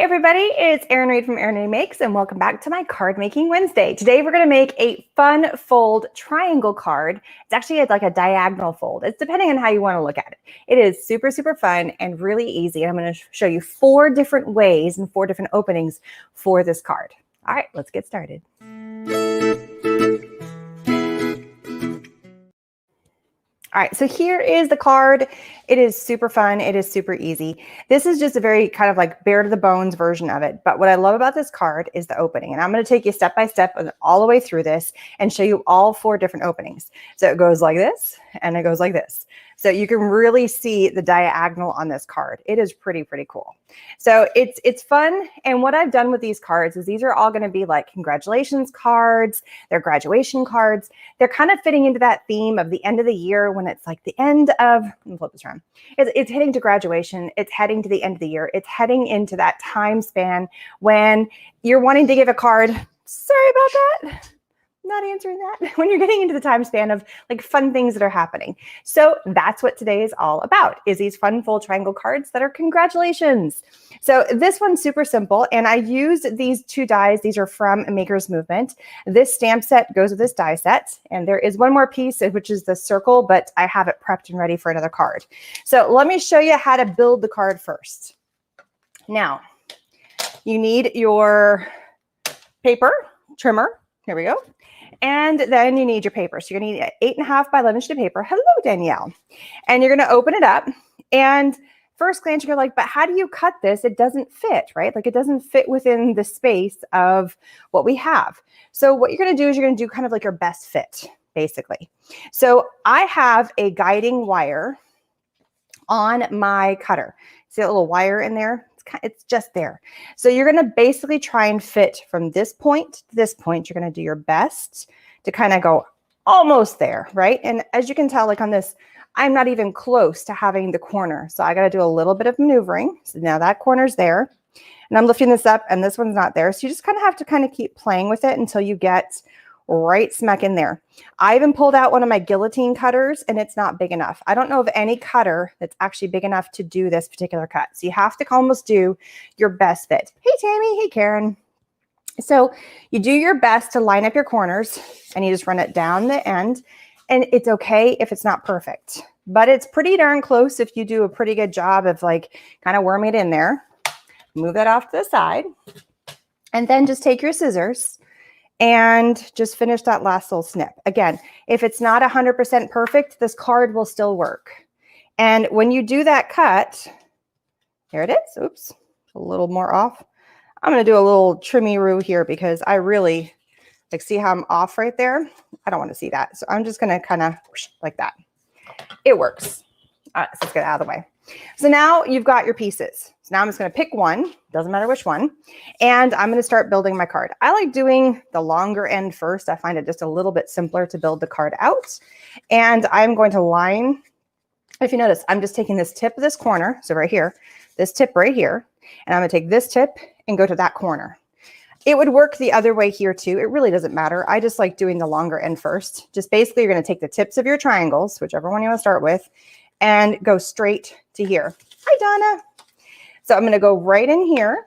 everybody, it's Erin Reed from Erin Reed Makes, and welcome back to my Card Making Wednesday. Today we're going to make a fun fold triangle card. It's actually like a diagonal fold. It's depending on how you want to look at it. It is super fun and really easy. I'm going to show you 4 different ways and 4 different openings for this card. All right, let's get started. All right, so here is the card. It is super fun. It is super easy. This is just a very kind of like bare to the bones version of it. But what I love about this card is the opening. And I'm going to take you step by step all the way through this and show you all 4 different openings. So it goes like this and it goes like this. So you can really see the diagonal on this card. It is pretty cool. So it's fun. And what I've done with these cards is these are all going to be like congratulations cards. They're graduation cards. They're kind of fitting into that theme of the end of the year when it's like the end of, let me flip this around. It's heading to graduation. It's heading to the end of the year. It's heading into that time span when you're wanting to give a card. Sorry about that. Not answering that. When you're getting into the time span of like fun things that are happening. So that's what today is all about, is these fun full triangle cards that are congratulations. So this one's super simple, and I used these 2 dies. These are from Maker's Movement. This stamp set goes with this die set, and there is one more piece, which is the circle, but I have it prepped and ready for another card. So let me show you how to build the card first. Now, you need your paper trimmer. Here we go. And then you need your paper. So you're going to need 8.5 by 11 sheet of paper. Hello, Danielle. And you're going to open it up. And first glance, you're like, but how do you cut this? It doesn't fit, right? Like it doesn't fit within the space of what we have. So what you're going to do is you're going to do kind of like your best fit, basically. So I have a guiding wire on my cutter. See that little wire in there? It's just there. So you're going to basically try and fit from this point to this point. You're going to do your best to kind of go almost there, right? And as you can tell, like on this, I'm not even close to having the corner. So I got to do a little bit of maneuvering. So now that corner's there, and I'm lifting this up and this one's not there. So you just kind of have to kind of keep playing with it until you get right smack in there. I even pulled out one of my guillotine cutters and it's not big enough. I don't know of any cutter that's actually big enough to do this particular cut. So you have to almost do your best fit. Hey, Tammy. Hey, Karen. So you do your best to line up your corners and you just run it down the end. And it's okay if it's not perfect, but it's pretty darn close if you do a pretty good job of like kind of worming it in there. Move that off to the side and then just take your scissors and just finish that last little snip. Again, if it's not 100% perfect, this card will still work. And when you do that cut, there it is. Oops, a little more off. I'm going to do a little trimmy-roo here because I really, like, see how I'm off right there? I don't want to see that. So I'm just going to kind of like that. It works. All right, so let's get it out of the way. So now you've got your pieces. So now I'm just going to pick one, doesn't matter which one, and I'm going to start building my card. I like doing the longer end first. I find it just a little bit simpler to build the card out. And I'm going to line, if you notice, I'm just taking this tip of this corner, so right here, this tip right here, and I'm going to take this tip and go to that corner. It would work the other way here too. It really doesn't matter. I just like doing the longer end first. Just basically, you're going to take the tips of your triangles, whichever one you want to start with, and go straight to here. Hi, Donna. So I'm going to go right in here.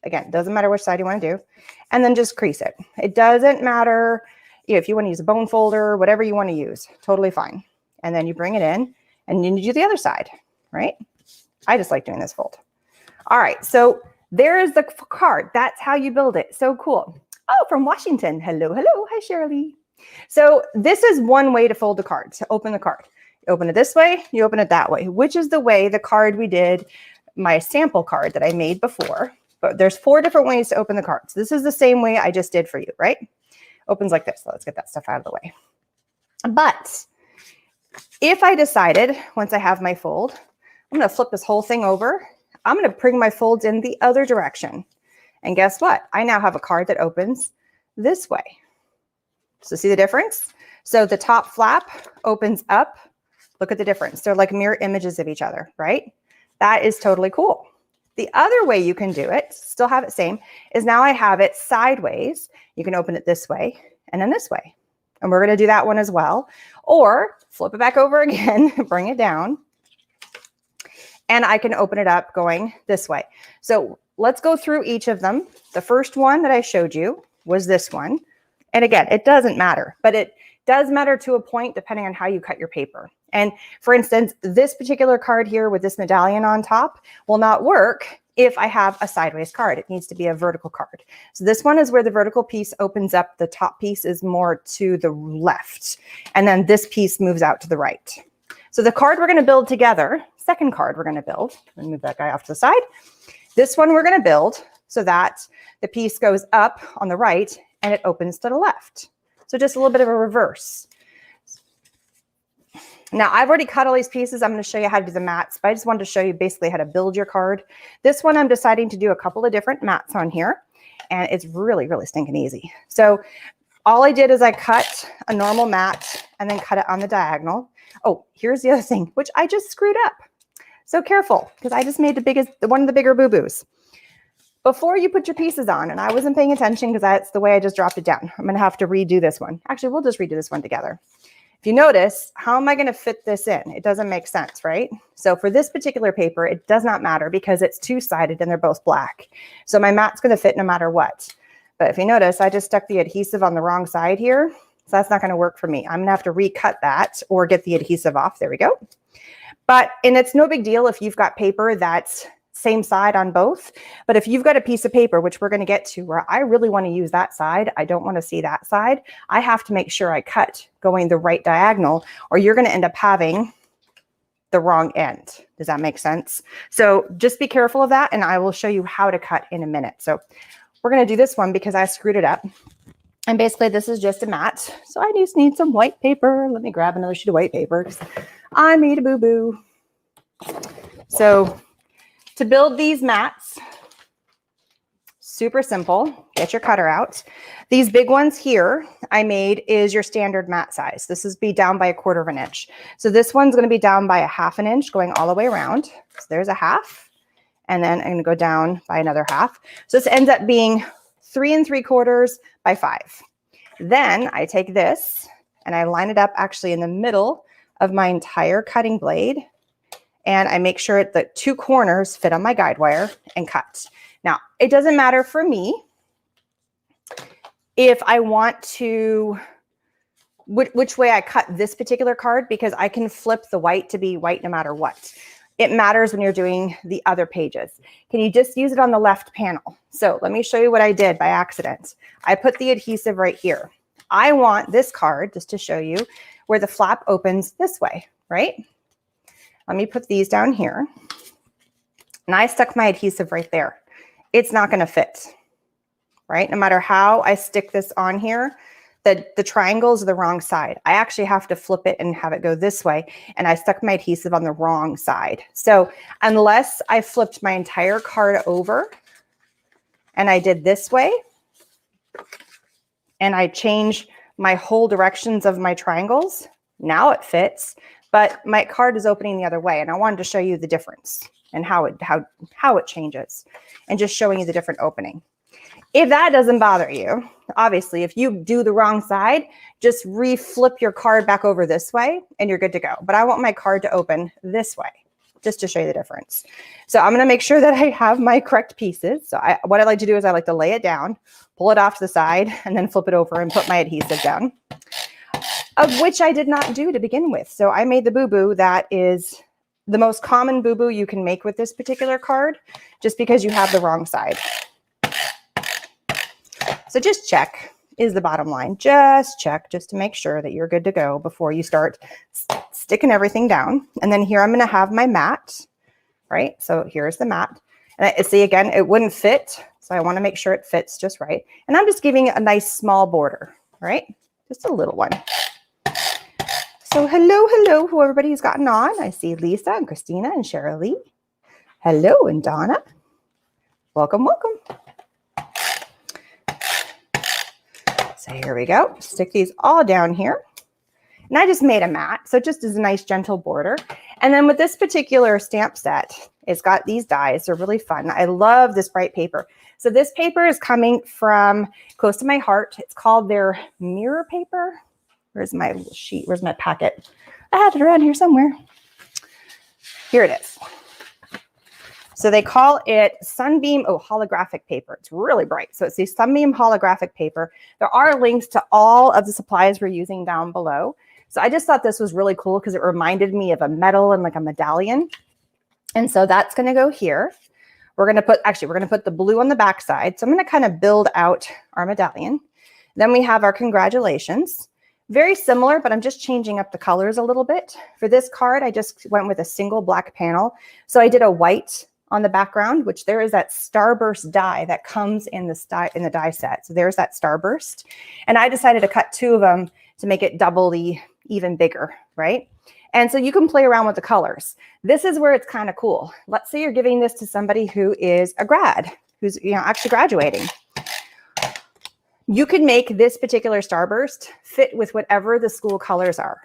Again, doesn't matter which side you want to do. And then just crease it. It doesn't matter if you want to use a bone folder, whatever you want to use, totally fine. And then you bring it in and then you do the other side, right? I just like doing this fold. All right, so there is the card. That's how you build it. So cool. Oh, from Washington. Hello. Hi, Shirley. So this is one way to fold the card, to open the card. You open it this way, you open it that way, which is the way the card we did, my sample card that I made before. But there's 4 different ways to open the card. So this is the same way I just did for you, right? Opens like this. So let's get that stuff out of the way. But if I decided, once I have my fold, I'm going to flip this whole thing over. I'm going to bring my folds in the other direction. And guess what? I now have a card that opens this way. So see the difference? So the top flap opens up. Look at the difference. They're like mirror images of each other, right? That is totally cool. The other way you can do it, still have it same, is now I have it sideways. You can open it this way and then this way. And we're going to do that one as well. Or flip it back over again, bring it down. and I can open it up going this way. So let's go through each of them. The first one that I showed you was this one. And again, it doesn't matter, but it does matter to a point depending on how you cut your paper. And for instance, this particular card here with this medallion on top will not work if I have a sideways card. It needs to be a vertical card. So this one is where the vertical piece opens up. The top piece is more to the left. And then this piece moves out to the right. So the card we're going to build together, second card we're going to build, let me move that guy off to the side. This one we're going to build so that the piece goes up on the right and it opens to the left. So just a little bit of a reverse. Now I've already cut all these pieces. I'm going to show you how to do the mats, but I just wanted to show you basically how to build your card. This one I'm deciding to do a couple of different mats on here, and it's really, really stinking easy. So all I did is I cut a normal mat and then cut it on the diagonal. Oh, here's the other thing, which I just screwed up. So careful, because I just made one of the bigger boo-boos. Before you put your pieces on, and I wasn't paying attention because that's the way I just dropped it down. I'm going to have to redo this one. Actually, we'll just redo this one together. If you notice, how am I going to fit this in? It doesn't make sense, right? So for this particular paper, it does not matter because it's two-sided and they're both black. So my mat's going to fit no matter what. But if you notice, I just stuck the adhesive on the wrong side here. So that's not going to work for me. I'm going to have to recut that or get the adhesive off. There we go. And it's no big deal if you've got paper that's same side on both. But if you've got a piece of paper, which we're going to get to, where I really want to use that side, I don't want to see that side, I have to make sure I cut going the right diagonal, or you're going to end up having the wrong end. Does that make sense? So just be careful of that, and I will show you how to cut in a minute. So we're going to do this one because I screwed it up. And basically this is just a mat. So I just need some white paper. Let me grab another sheet of white paper because I made a boo-boo. So to build these mats, super simple. Get your cutter out. These big ones here I made is your standard mat size. This is be down by 1/4 of an inch. So this one's going to be down by 1/2 an inch going all the way around. So there's 1/2. And then I'm going to go down by another 1/2. So this ends up being 3 3/4 by 5. Then I take this and I line it up actually in the middle of my entire cutting blade. And I make sure the 2 corners fit on my guide wire and cut. Now, it doesn't matter for me if I want to, which way I cut this particular card, because I can flip the white to be white no matter what. It matters when you're doing the other pages. Can you just use it on the left panel? So let me show you what I did by accident. I put the adhesive right here. I want this card, just to show you, where the flap opens this way, right? Let me put these down here. And I stuck my adhesive right there. It's not going to fit, right? No matter how I stick this on here, the triangles are the wrong side. I actually have to flip it and have it go this way. And I stuck my adhesive on the wrong side. So unless I flipped my entire card over and I did this way, and I change my whole directions of my triangles, now it fits. But my card is opening the other way, and I wanted to show you the difference and how it changes, and just showing you the different opening. If that doesn't bother you, obviously, if you do the wrong side, just reflip your card back over this way, and you're good to go. But I want my card to open this way, just to show you the difference. So I'm going to make sure that I have my correct pieces. So what I like to do is I like to lay it down, pull it off to the side, and then flip it over and put my adhesive down, of which I did not do to begin with. So I made the boo-boo that is the most common boo-boo you can make with this particular card, just because you have the wrong side. So just check is the bottom line. Just check, just to make sure that you're good to go before you start sticking everything down. And then here I'm going to have my mat, right? So here's the mat. And I see, again, it wouldn't fit. So I want to make sure it fits just right. And I'm just giving it a nice small border, right? Just a little one. So hello, who everybody's gotten on. I see Lisa and Christina and Cheryl Lee. Hello, and Donna. Welcome. So here we go. Stick these all down here. And I just made a mat, so it just is a nice gentle border. And then with this particular stamp set, it's got these dies. They're really fun. I love this bright paper. So this paper is coming from close to my heart. It's called their mirror paper. Where's my sheet? Where's my packet? I have it around here somewhere. Here it is. So they call it Sunbeam, holographic paper. It's really bright. So it's the Sunbeam holographic paper. There are links to all of the supplies we're using down below. So I just thought this was really cool because it reminded me of a medal and like a medallion. And so that's going to go here. We're going to put the blue on the back side. So I'm going to kind of build out our medallion. Then we have our congratulations. Very similar, but I'm just changing up the colors a little bit. For this card, I just went with a single black panel. So I did a white on the background, which there is that Starburst die that comes in the die set. So there's that Starburst. And I decided to cut 2 of them to make it doubly even bigger, right? And so you can play around with the colors. This is where it's kind of cool. Let's say you're giving this to somebody who is a grad, who's actually graduating. You can make this particular Starburst fit with whatever the school colors are.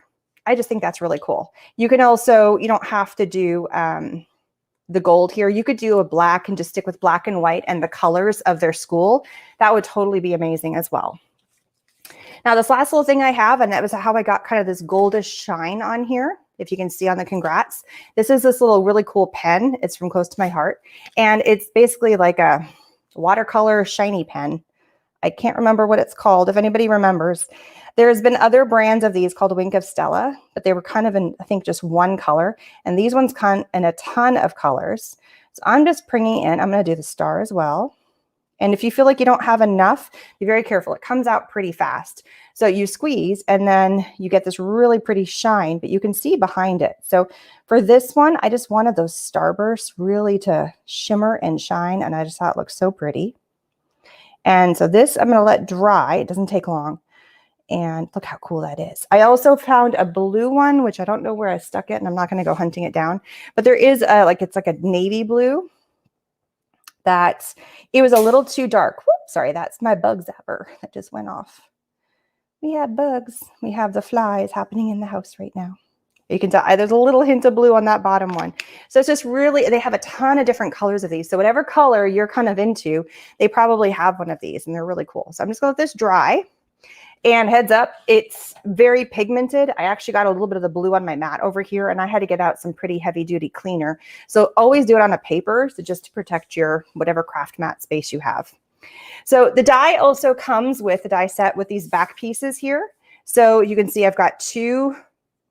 I just think that's really cool. You can also, you don't have to do the gold here. You could do a black and just stick with black and white and the colors of their school. That would totally be amazing as well. Now, this last little thing I have, and that was how I got kind of this goldish shine on here, if you can see on the congrats. This is this little really cool pen. It's from Close to My Heart. And it's basically like a watercolor shiny pen. I can't remember what it's called. If anybody remembers, there's been other brands of these called Wink of Stella, but they were kind of in, I think, just one color. And these ones come in a ton of colors. So I'm just bringing in, I'm going to do the star as well. And if you feel like you don't have enough, be very careful. It comes out pretty fast. So you squeeze and then you get this really pretty shine, but you can see behind it. So for this one, I just wanted those starbursts really to shimmer and shine. And I just thought it looked so pretty. And so this I'm going to let dry. It doesn't take long. And look how cool that is. I also found a blue one, which I don't know where I stuck it, and I'm not going to go hunting it down. But there is it's like a navy blue that it was a little too dark. Whoops, sorry, that's my bug zapper that just went off. We have bugs. We have the flies happening in the house right now. You can tell there's a little hint of blue on that bottom one. So it's just really, they have a ton of different colors of these. So whatever color you're kind of into, they probably have one of these and they're really cool. So I'm just going to let this dry. And heads up, it's very pigmented. I actually got a little bit of the blue on my mat over here and I had to get out some pretty heavy duty cleaner. So always do it on a paper, so just to protect your whatever craft mat space you have. So the die also comes with the die set with these back pieces here. So you can see I've got two.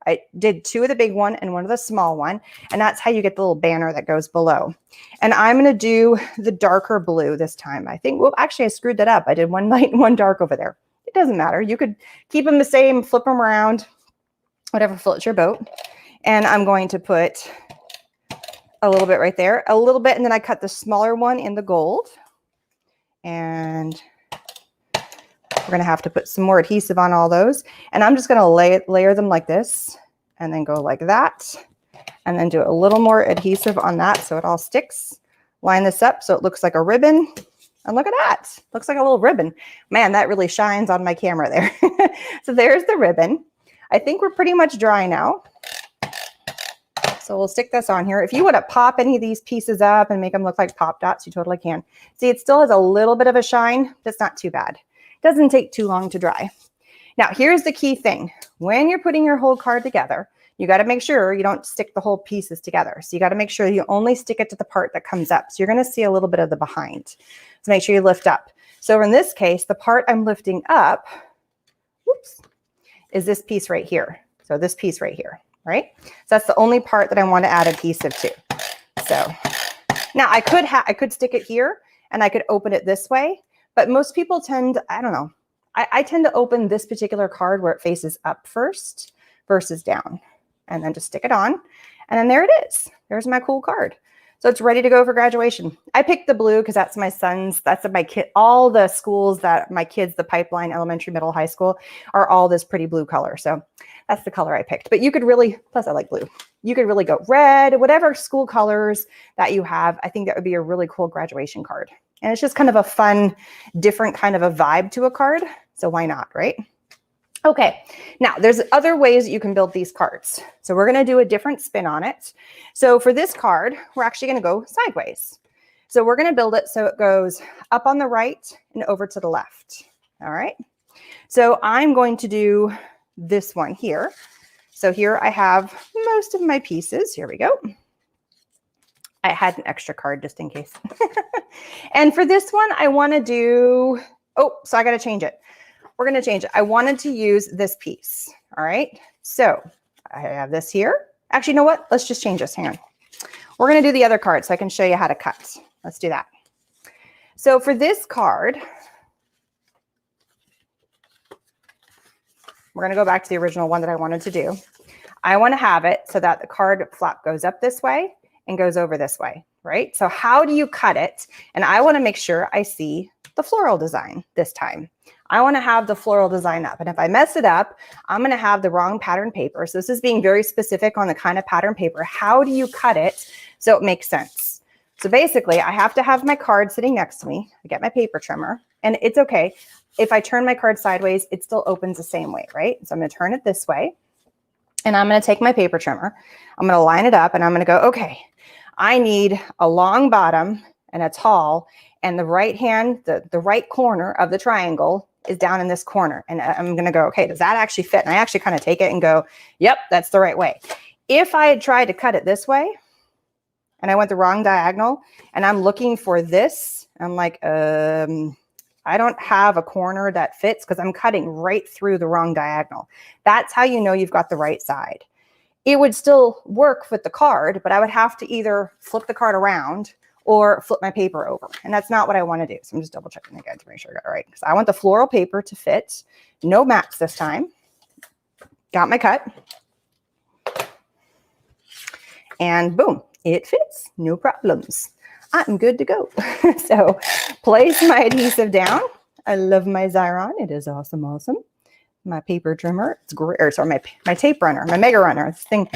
I did two of the big one and one of the small one. And that's how you get the little banner that goes below. And I'm going to do the darker blue this time. I think, well, actually I screwed that up. I did one light and one dark over there. It doesn't matter. You could keep them the same, flip them around, whatever floats your boat. And I'm going to put a little bit right there, a little bit. And then I cut the smaller one in the gold. And we're going to have to put some more adhesive on all those. And I'm just going to layer them like this and then go like that. And then do a little more adhesive on that so it all sticks. Line this up so it looks like a ribbon. And look at that. Looks like a little ribbon. Man, that really shines on my camera there. So there's the ribbon. I think we're pretty much dry now. So we'll stick this on here. If you want to pop any of these pieces up and make them look like pop dots, you totally can. See, it still has a little bit of a shine. That's not too bad. Doesn't take too long to dry. Now, here's the key thing. When you're putting your whole card together, you got to make sure you don't stick the whole pieces together. So you got to make sure you only stick it to the part that comes up. So you're going to see a little bit of the behind. So make sure you lift up. So in this case, the part I'm lifting up, whoops, is this piece right here. So this piece right here, right? So that's the only part that I want to add adhesive to. So now I could stick it here and I could open it this way. But most people tend, I don't know, I tend to open this particular card where it faces up first versus down. And then just stick it on. And then there it is. There's my cool card. So it's ready to go for graduation. I picked the blue because that's my son's, that's my kid. All the schools that my kids, the Pipeline, elementary, middle, high school, are all this pretty blue color. So that's the color I picked. But you could really, plus I like blue. You could really go red, whatever school colors that you have. I think that would be a really cool graduation card. And it's just kind of a fun, different kind of a vibe to a card. So why not, right? Okay, now there's other ways that you can build these cards. So we're going to do a different spin on it. So for this card, we're actually going to go sideways. So we're going to build it so it goes up on the right and over to the left. All right. So I'm going to do this one here. So here I have most of my pieces. Here we go. I had an extra card just in case. And for this one, I want to do, oh, so I got to change it. We're going to change it. I wanted to use this piece. All right. So I have this here. Actually, you know what? Let's just change this. Hang on. We're going to do the other card so I can show you how to cut. Let's do that. So for this card, we're going to go back to the original one that I wanted to do. I want to have it so that the card flap goes up this way and goes over this way, right? So how do you cut it? And I want to make sure I see the floral design this time. I want to have the floral design up. And if I mess it up, I'm going to have the wrong pattern paper. So this is being very specific on the kind of pattern paper. How do you cut it so it makes sense? So basically, I have to have my card sitting next to me. I get my paper trimmer, and it's okay. If I turn my card sideways, it still opens the same way, right? So I'm going to turn it this way, and I'm going to take my paper trimmer. I'm going to line it up, and I'm going to go, okay, I need a long bottom and a tall, and the right hand, the right corner of the triangle is down in this corner. And I'm going to go, okay, does that actually fit? And I actually kind of take it and go, yep, that's the right way. If I had tried to cut it this way and I went the wrong diagonal and I'm looking for this, I'm like, I don't have a corner that fits because I'm cutting right through the wrong diagonal. That's how you know you've got the right side. It would still work with the card, but I would have to either flip the card around or flip my paper over. And that's not what I want to do. So I'm just double checking again to make sure I got it right. Because I want the floral paper to fit. No mats this time. Got my cut. And boom, it fits. No problems. I'm good to go. So place my adhesive down. I love my Xyron. It is awesome, awesome. My paper trimmer, it's great, or sorry, my tape runner, my mega runner. This thing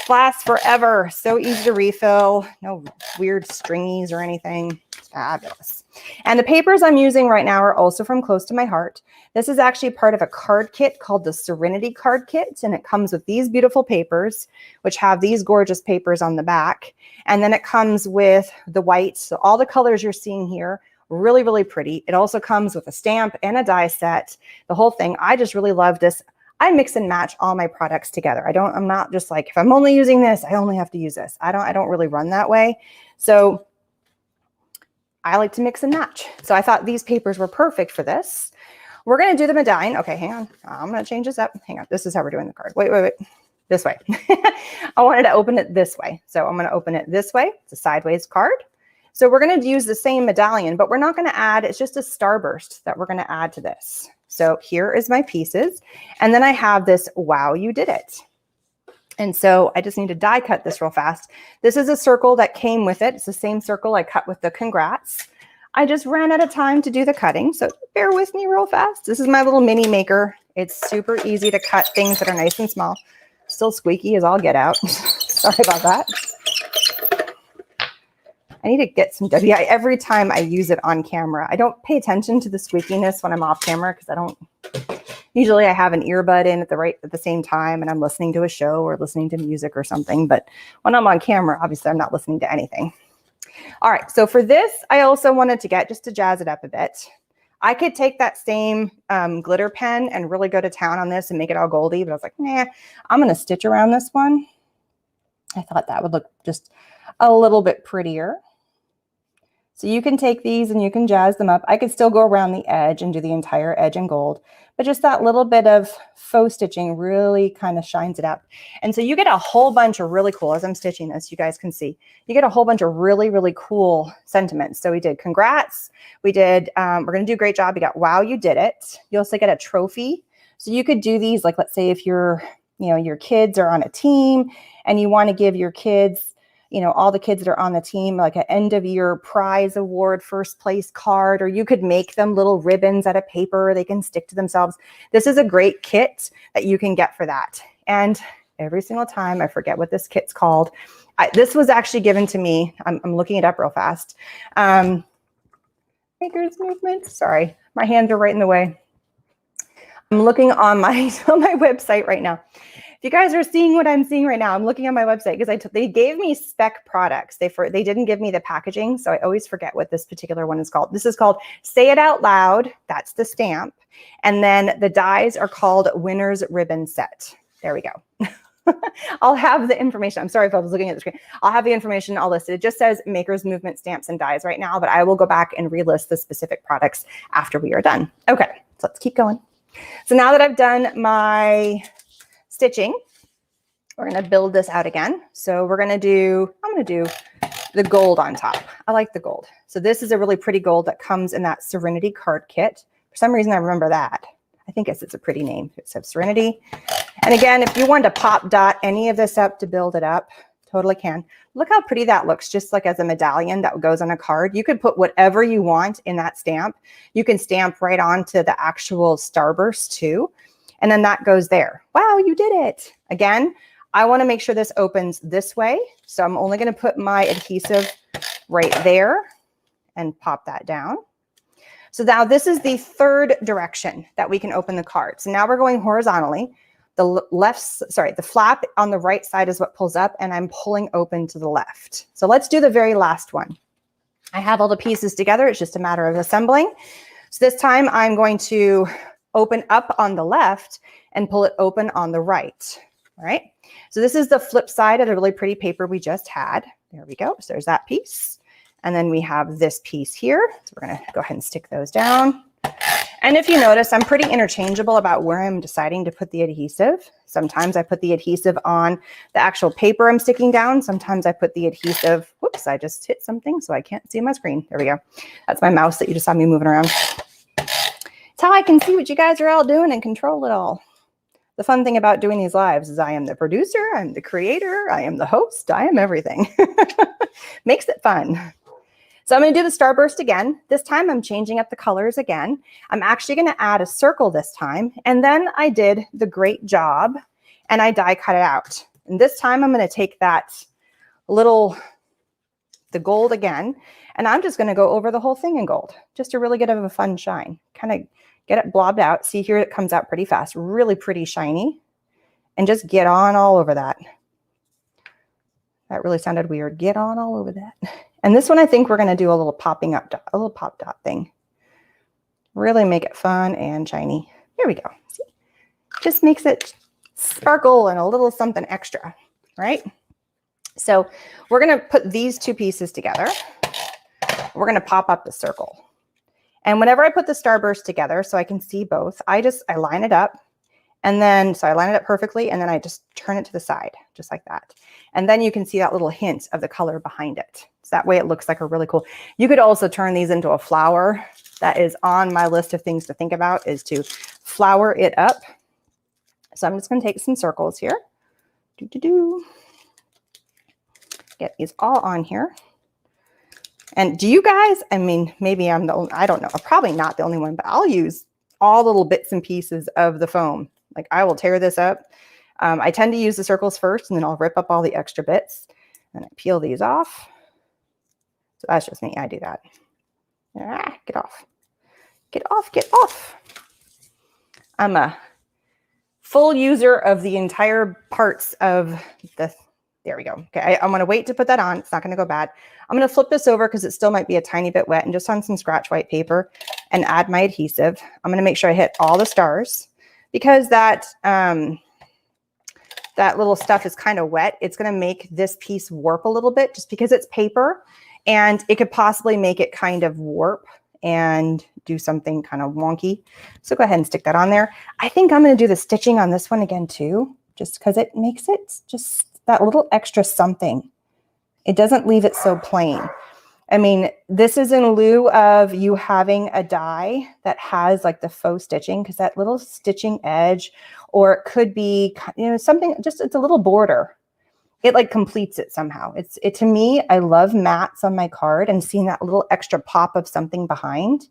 lasts forever. So easy to refill. No weird stringies or anything. It's fabulous. And the papers I'm using right now are also from Close to My Heart. This is actually part of a card kit called the Serenity Card Kit. And it comes with these beautiful papers, which have these gorgeous papers on the back. And then it comes with the white. So all the colors you're seeing here, really, really pretty. It also comes with a stamp and a die set, the whole thing. I just really love this. I mix and match all my products together. I'm not just like, if I'm only using this, I only have to use this. I don't really run that way. So I like to mix and match. So I thought these papers were perfect for this. We're going to do the medallion. Okay, hang on. I'm going to change this up. Hang on. This is how we're doing the card. Wait. This way. I wanted to open it this way. So I'm going to open it this way. It's a sideways card. So we're going to use the same medallion, but we're not going to add, it's just a starburst that we're going to add to this. So here is my pieces. And then I have this, wow, you did it. And so I just need to die cut this real fast. This is a circle that came with it. It's the same circle I cut with the congrats. I just ran out of time to do the cutting. So bear with me real fast. This is my little mini maker. It's super easy to cut things that are nice and small. Still squeaky as all get out. Sorry about that. I need to get some WI every time I use it on camera. I don't pay attention to the squeakiness when I'm off camera because usually I have an earbud in at the same time and I'm listening to a show or listening to music or something. But when I'm on camera, obviously I'm not listening to anything. All right, so for this, I also wanted to get, just to jazz it up a bit, I could take that same glitter pen and really go to town on this and make it all goldy, but I was like, nah, I'm gonna stitch around this one. I thought that would look just a little bit prettier. So you can take these and you can jazz them up. I could still go around the edge and do the entire edge in gold, but just that little bit of faux stitching really kind of shines it up. And so you get a whole bunch of really cool, as I'm stitching this, you guys can see, you get a whole bunch of really, really cool sentiments. So we did congrats. We did, we're going to do a great job. You got, wow, you did it. You also get a trophy. So you could do these, like, let's say if your kids are on a team and you want to give your kids, all the kids that are on the team, like an end of year prize award, first place card, or you could make them little ribbons out of paper they can stick to themselves. This is a great kit that you can get for that. And every single time, I forget what this kit's called. This was actually given to me. I'm looking it up real fast. Maker's movement. Sorry, my hands are right in the way. I'm looking on my website right now. If you guys are seeing what I'm seeing right now, I'm looking on my website because they gave me spec products. They didn't give me the packaging, so I always forget what this particular one is called. This is called Say It Out Loud. That's the stamp. And then the dies are called Winner's Ribbon Set. There we go. I'll have the information. I'm sorry if I was looking at the screen. I'll have the information all listed. It just says Maker's Movement stamps and dies right now, but I will go back and relist the specific products after we are done. Okay, so let's keep going. So now that I've done my stitching, we're going to build this out again. So I'm going to do the gold on top. I like the gold. So this is a really pretty gold that comes in that Serenity Card Kit. For some reason, I remember that. I think it's a pretty name. It says Serenity. And again, if you wanted to pop dot any of this up to build it up, totally can. Look how pretty that looks, just like as a medallion that goes on a card. You could put whatever you want in that stamp. You can stamp right onto the actual Starburst too. And then that goes there. Wow, you did it. Again, I want to make sure this opens this way. So I'm only going to put my adhesive right there and pop that down. So now this is the third direction that we can open the card. So now we're going horizontally. The flap on the right side is what pulls up, and I'm pulling open to the left. So let's do the very last one. I have all the pieces together. It's just a matter of assembling. So this time I'm going to open up on the left and pull it open on the right. All right. So this is the flip side of the really pretty paper we just had. There we go. So there's that piece. And then we have this piece here. So we're going to go ahead and stick those down. And if you notice, I'm pretty interchangeable about where I'm deciding to put the adhesive. Sometimes I put the adhesive on the actual paper I'm sticking down. Sometimes I put the adhesive, whoops, I just hit something so I can't see my screen. There we go. That's my mouse that you just saw me moving around. It's how I can see what you guys are all doing and control it all. The fun thing about doing these lives is I am the producer, I'm the creator, I am the host, I am everything. Makes it fun. So I'm going to do the Starburst again. This time I'm changing up the colors again. I'm actually going to add a circle this time. And then I did the great job and I die cut it out. And this time I'm going to take the gold again, and I'm just going to go over the whole thing in gold, just to really get a fun shine. Kind of get it blobbed out. See here, it comes out pretty fast, really pretty shiny, and just get on all over that. That really sounded weird. Get on all over that. And this one, I think we're going to do a little popping up dot, a little pop dot thing. Really make it fun and shiny. Here we go. See? Just makes it sparkle and a little something extra, right? So we're going to put these two pieces together. We're going to pop up the circle. And whenever I put the Starburst together, so I can see both, I line it up. And then, so I line it up perfectly, and then I just turn it to the side, just like that. And then you can see that little hint of the color behind it. So that way it looks like a really cool, you could also turn these into a flower. That is on my list of things to think about, is to flower it up. So I'm just going to take some circles here. Get these all on here. And do you guys, I mean, maybe I'm the only, I don't know, I'm probably not the only one, but I'll use all little bits and pieces of the foam. Like I will tear this up. I tend to use the circles first, and then I'll rip up all the extra bits and I peel these off. So that's just me. I do that. Ah, get off. Get off, get off. I'm a full user of the entire parts of the, there we go. Okay, I'm going to wait to put that on. It's not going to go bad. I'm going to flip this over because it still might be a tiny bit wet, and just on some scratch white paper and add my adhesive. I'm going to make sure I hit all the stars because that little stuff is kind of wet. It's going to make this piece warp a little bit just because it's paper, and it could possibly make it kind of warp and do something kind of wonky. So go ahead and stick that on there. I think I'm going to do the stitching on this one again too, just because it makes it just that little extra something. It doesn't leave it so plain. I mean, this is in lieu of you having a die that has like the faux stitching, because that little stitching edge, or it could be, you know, something, just it's a little border. It like completes it somehow. To me, I love mats on my card and seeing that little extra pop of something behind.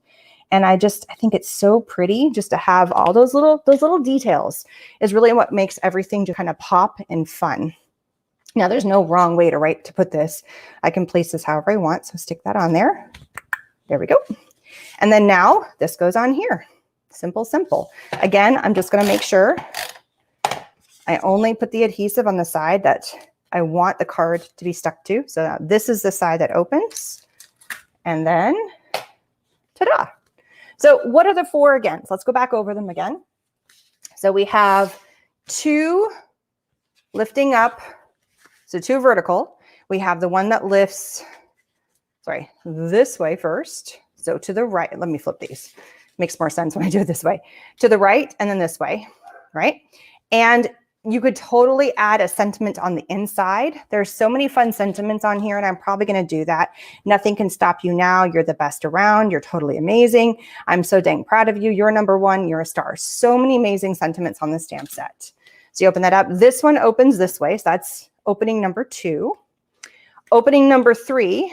And I think it's so pretty just to have all those little details is really what makes everything just kind of pop and fun. Now, there's no wrong way to put this. I can place this however I want. So stick that on there. There we go. And then now this goes on here. Simple, simple. Again, I'm just going to make sure I only put the adhesive on the side that I want the card to be stuck to. So this is the side that opens. And then, ta-da. So what are the four again? So let's go back over them again. So we have two lifting up. So 2 vertical. We have the one that lifts, sorry, this way first. So to the right, let me flip these. Makes more sense when I do it this way. To the right and then this way, right? And you could totally add a sentiment on the inside. There's so many fun sentiments on here, and I'm probably going to do that. Nothing can stop you now. You're the best around. You're totally amazing. I'm so dang proud of you. You're number one. You're a star. So many amazing sentiments on the stamp set. So you open that up. This one opens this way. So that's opening number 2. Opening number 3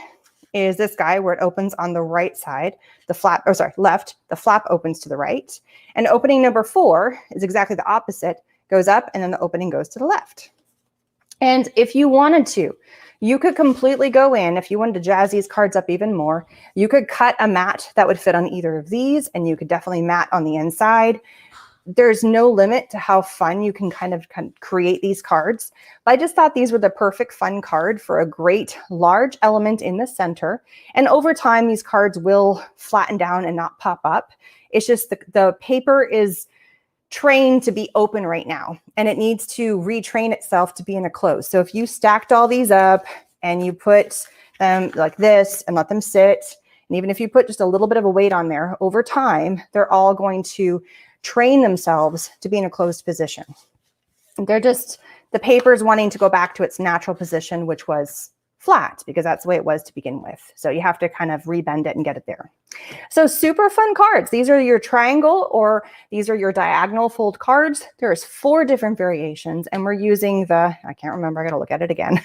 is this guy where it opens on the right side. The flap, or sorry, left. The flap opens to the right. And opening number 4 is exactly the opposite. Goes up and then the opening goes to the left. And if you wanted to, you could completely go in, if you wanted to jazz these cards up even more, you could cut a mat that would fit on either of these, and you could definitely mat on the inside. There's no limit to how fun you can kind of create these cards. But I just thought these were the perfect fun card for a great large element in the center. And over time, these cards will flatten down and not pop up. It's just the paper is trained to be open right now, and it needs to retrain itself to be in a close. So if you stacked all these up and you put them like this and let them sit, and even if you put just a little bit of a weight on there, over time, they're all going to train themselves to be in a closed position. They're just, the paper's wanting to go back to its natural position, which was flat, because that's the way it was to begin with. So you have to kind of rebend it and get it there. So super fun cards. These are your triangle, or these are your diagonal fold cards. There's 4 different variations, and we're using the, I can't remember, I gotta look at it again,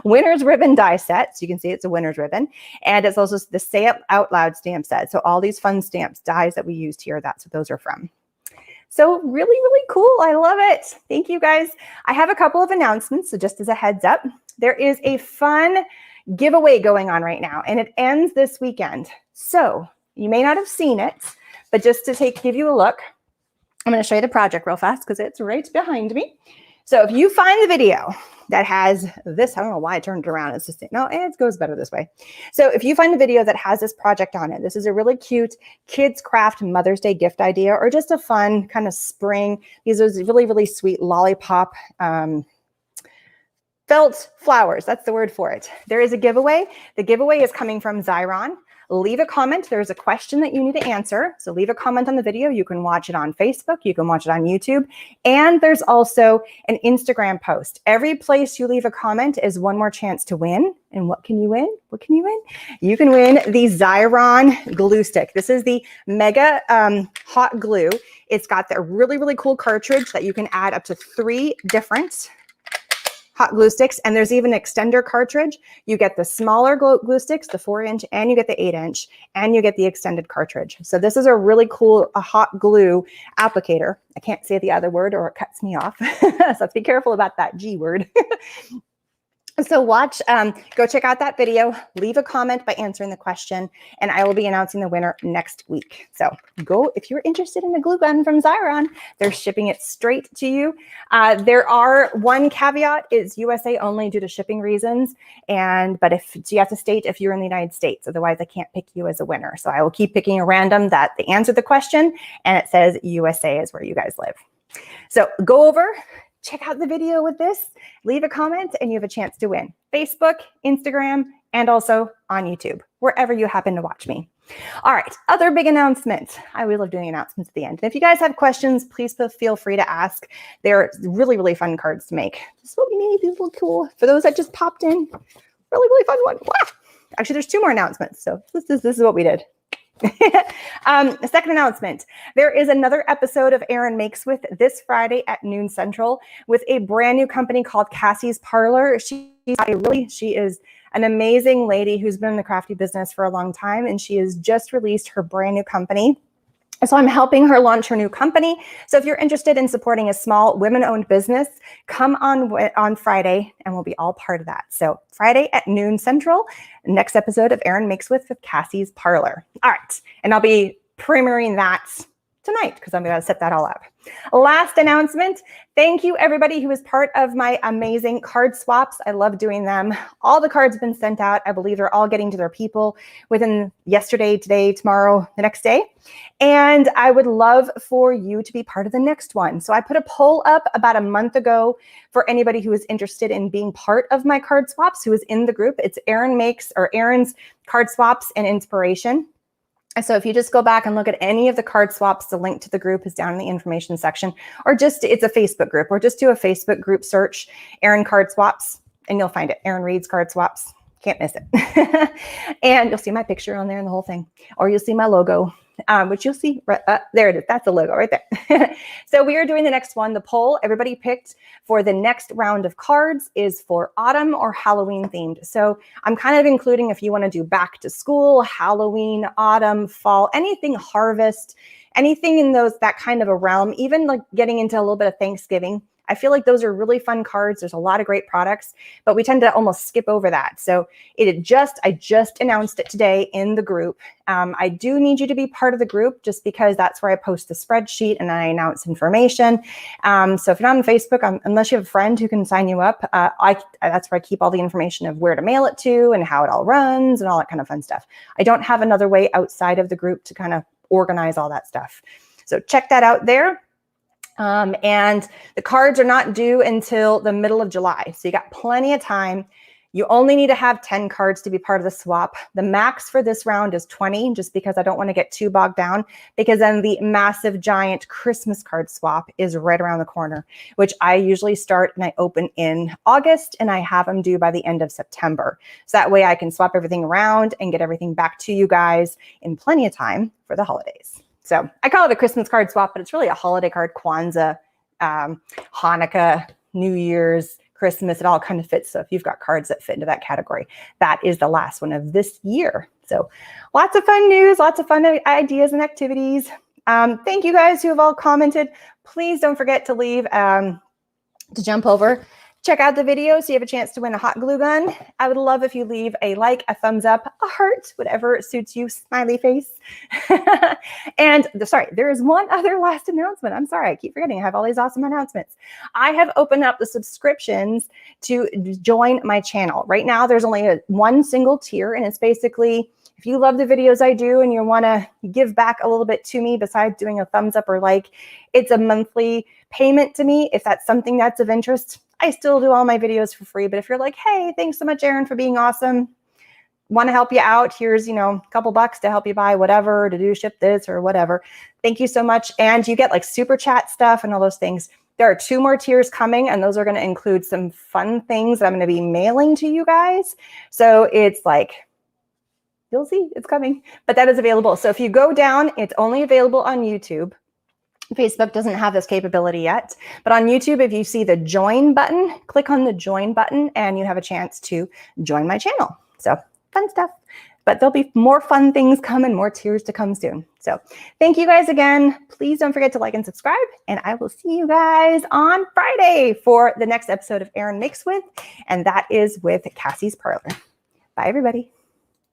Winner's Ribbon die set. So you can see it's a Winner's Ribbon. And it's also the Say It Out Loud stamp set. So all these fun stamps, dies that we used here, that's what those are from. So really, really cool. I love it. Thank you guys. I have a couple of announcements. So just as a heads up, there is a fun giveaway going on right now, and it ends this weekend. So you may not have seen it, but just to give you a look, I'm going to show you the project real fast because it's right behind me. So if you find the video that has this, I don't know why I turned it around. It's just, no, it goes better this way. So if you find the video that has this project on it, this is a really cute kids craft Mother's Day gift idea, or just a fun kind of spring. These are really, really sweet lollipop felt flowers. That's the word for it. There is a giveaway. The giveaway is coming from Zyron. Leave a comment. There's a question that you need to answer. So leave a comment on the video. You can watch it on Facebook. You can watch it on YouTube. And there's also an Instagram post. Every place you leave a comment is one more chance to win. And what can you win? What can you win? You can win the Zyron glue stick. This is the mega hot glue. It's got the really, really cool cartridge that you can add up to 3 different hot glue sticks, and there's even an extender cartridge. You get the smaller glue sticks, the 4-inch, and you get the 8-inch, and you get the extended cartridge. So this is a really cool hot glue applicator. I can't say the other word or it cuts me off. So be careful about that G word. So watch, go check out that video, leave a comment by answering the question, and I will be announcing the winner next week. So go, if you're interested in the glue gun from Zyron, they're shipping it straight to you. There are one caveat, is USA only due to shipping reasons. But if you have to state if you're in the United States, otherwise I can't pick you as a winner. So I will keep picking a random that they answered the question and it says USA is where you guys live. So go over, check out the video with this, leave a comment, and you have a chance to win. Facebook, Instagram, and also on YouTube, wherever you happen to watch me. All right, other big announcements. I always love doing announcements at the end. And if you guys have questions, please feel free to ask. They're really, really fun cards to make. This is what we made, these little cool. For those that just popped in, really, really fun one. Wow. Actually, there's 2 more announcements. So this is what we did. Second announcement, there is another episode of Aaron Makes With this Friday at noon Central with a brand new company called Cassie's Parlor. She is an amazing lady who's been in the crafty business for a long time, and she has just released her brand new company. So I'm helping her launch her new company. So if you're interested in supporting a small women-owned business, come on Friday and we'll be all part of that. So Friday at noon Central, next episode of Aaron Makes With Cassie's Parlor. All right. And I'll be premiering that tonight because I'm going to set that all up. Last announcement. Thank you everybody who is part of my amazing card swaps. I love doing them. All the cards have been sent out. I believe they're all getting to their people within yesterday, today, tomorrow, the next day. And I would love for you to be part of the next one. So I put a poll up about a month ago for anybody who is interested in being part of my card swaps, who is in the group. It's Aaron's Card Swaps and Inspiration. And so if you just go back and look at any of the card swaps, the link to the group is down in the information section, or just it's a Facebook group, or just do a Facebook group search, Aaron Card Swaps, and you'll find it. Aaron Reed's Card Swaps. Can't miss it. And you'll see my picture on there and the whole thing, or you'll see my logo. Which you'll see, there it is. That's the logo right there. So we are doing the next one. The poll everybody picked for the next round of cards is for autumn or Halloween themed. So I'm kind of including if you want to do back to school, Halloween, autumn, fall, anything harvest, anything in that kind of a realm, even like getting into a little bit of Thanksgiving. I feel like those are really fun cards. There's a lot of great products, but we tend to almost skip over that. So I just announced it today in the group. I do need you to be part of the group just because that's where I post the spreadsheet and I announce information. So if you're not on Facebook, unless you have a friend who can sign you up, that's where I keep all the information of where to mail it to and how it all runs and all that kind of fun stuff. I don't have another way outside of the group to kind of organize all that stuff. So check that out there. And the cards are not due until the middle of July. So you got plenty of time. You only need to have 10 cards to be part of the swap. The max for this round is 20, just because I don't want to get too bogged down, because then the massive giant Christmas card swap is right around the corner, which I usually start and I open in August and I have them due by the end of September. So that way I can swap everything around and get everything back to you guys in plenty of time for the holidays. So I call it a Christmas card swap, but it's really a holiday card. Kwanzaa, Hanukkah, New Year's, Christmas, it all kind of fits. So if you've got cards that fit into that category, that is the last one of this year. So lots of fun news, lots of fun ideas and activities. Thank you guys who have all commented. Please don't forget to leave, to jump over. Check out the video so you have a chance to win a hot glue gun. I would love if you leave a like, a thumbs up, a heart, whatever suits you, smiley face. And there is one other last announcement. I'm sorry, I keep forgetting. I have all these awesome announcements. I have opened up the subscriptions to join my channel. Right now, there's only one single tier, and it's basically, if you love the videos I do and you want to give back a little bit to me besides doing a thumbs up or like, it's a monthly payment to me. If that's something that's of interest, I still do all my videos for free. But if you're like, hey, thanks so much, Aaron, for being awesome, want to help you out, here's, a couple bucks to help you buy whatever, to do ship this or whatever. Thank you so much. And you get like super chat stuff and all those things. There are 2 more tiers coming, and those are going to include some fun things that I'm going to be mailing to you guys. So it's like, you'll see, it's coming, but that is available. So if you go down, it's only available on YouTube. Facebook doesn't have this capability yet, but on YouTube, if you see the join button, click on the join button and you have a chance to join my channel. So fun stuff, but there'll be more fun things coming, more tiers to come soon. So thank you guys again. Please don't forget to like and subscribe, and I will see you guys on Friday for the next episode of Aaron Makes With, and that is with Cassie's Parlor. Bye, everybody.